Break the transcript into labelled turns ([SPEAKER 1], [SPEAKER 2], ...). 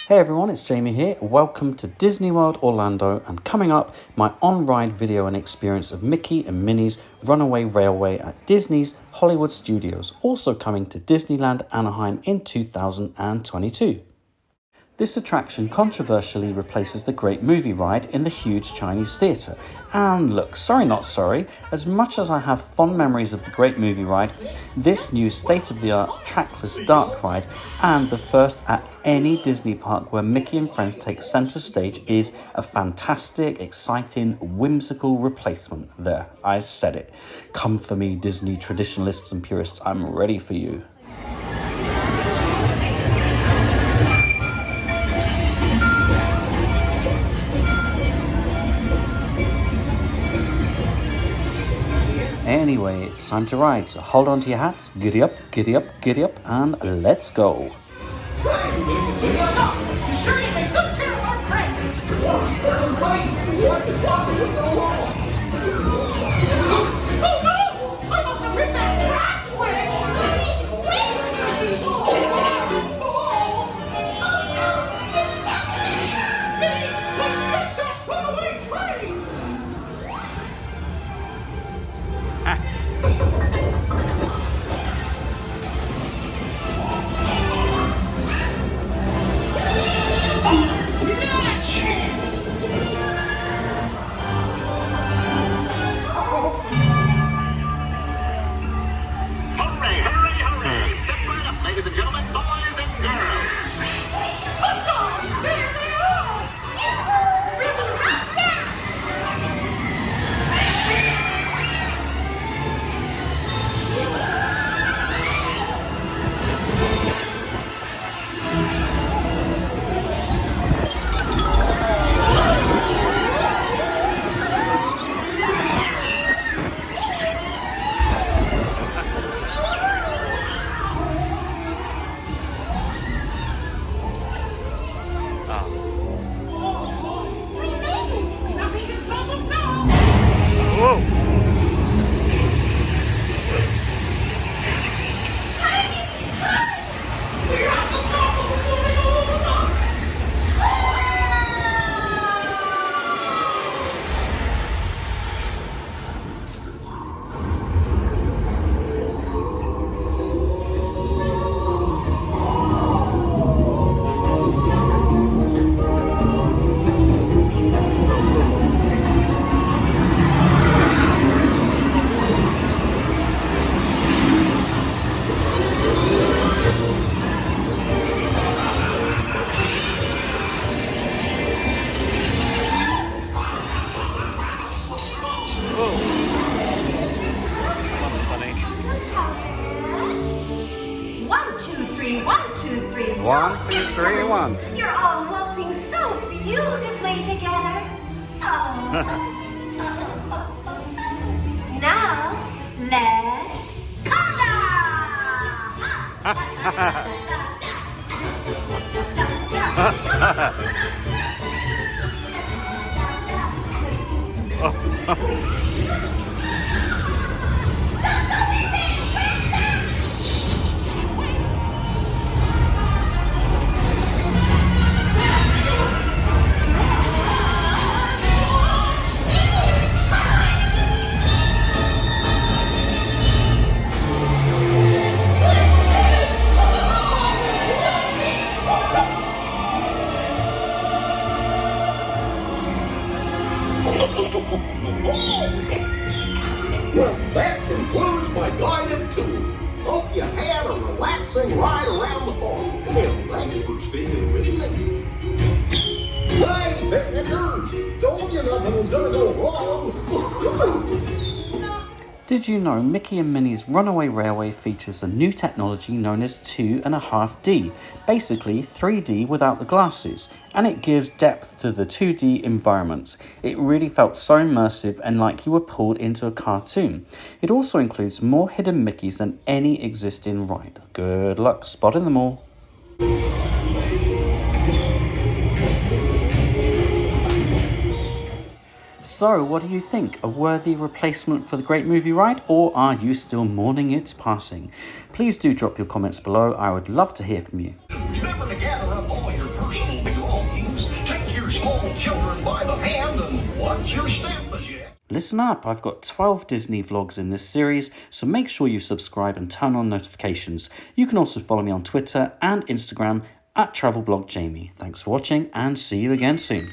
[SPEAKER 1] Hey everyone, it's Jamie here. Welcome to Disney World Orlando, and coming up, my on-ride video and experience of Mickey and Minnie's Runaway Railway at Disney's Hollywood Studios, also coming to Disneyland Anaheim in 2022. This attraction controversially replaces the Great Movie Ride in the huge Chinese theatre. And look, sorry not sorry, as much as I have fond memories of the Great Movie Ride, this new state-of-the-art trackless dark ride and the first at any Disney park where Mickey and friends take centre stage is a fantastic, exciting, whimsical replacement. There, I said it. Come for me, Disney traditionalists and purists, I'm ready for you. Anyway, it's time to ride, so hold on to your hats, giddy up, giddy up, giddy up, and let's go.
[SPEAKER 2] Ladies and gentlemen, boys and girls. There they are! Nothing can stop us now! Whoa! We have to stop them before they go over the line!
[SPEAKER 3] One, two, three, one, two, three.
[SPEAKER 1] 1, 2, 3, 1.
[SPEAKER 3] You're all waltzing so beautifully together. Oh. Now, let's
[SPEAKER 4] Well, that concludes my guided tour. Hope you had a relaxing ride around the park. And thanks for sticking with me. Hey, picnickers! Told you nothing was gonna go wrong.
[SPEAKER 1] Did you know Mickey and Minnie's Runaway Railway features a new technology known as 2.5D, basically 3D without the glasses, and it gives depth to the 2D environments. It really felt so immersive and like you were pulled into a cartoon. It also includes more hidden Mickeys than any existing ride. Good luck spotting them all. So, what do you think? A worthy replacement for the Great Movie Ride, or are you still mourning its passing? Please do drop your comments below. I would love to hear from you.
[SPEAKER 2] Remember to gather up all your personal
[SPEAKER 4] hold children by the hand and watch your step as you...
[SPEAKER 1] Listen up, I've got 12 Disney vlogs in this series, so make sure you subscribe and turn on notifications. You can also follow me on Twitter and Instagram at TravelBlogJamie. Thanks for watching and see you again soon.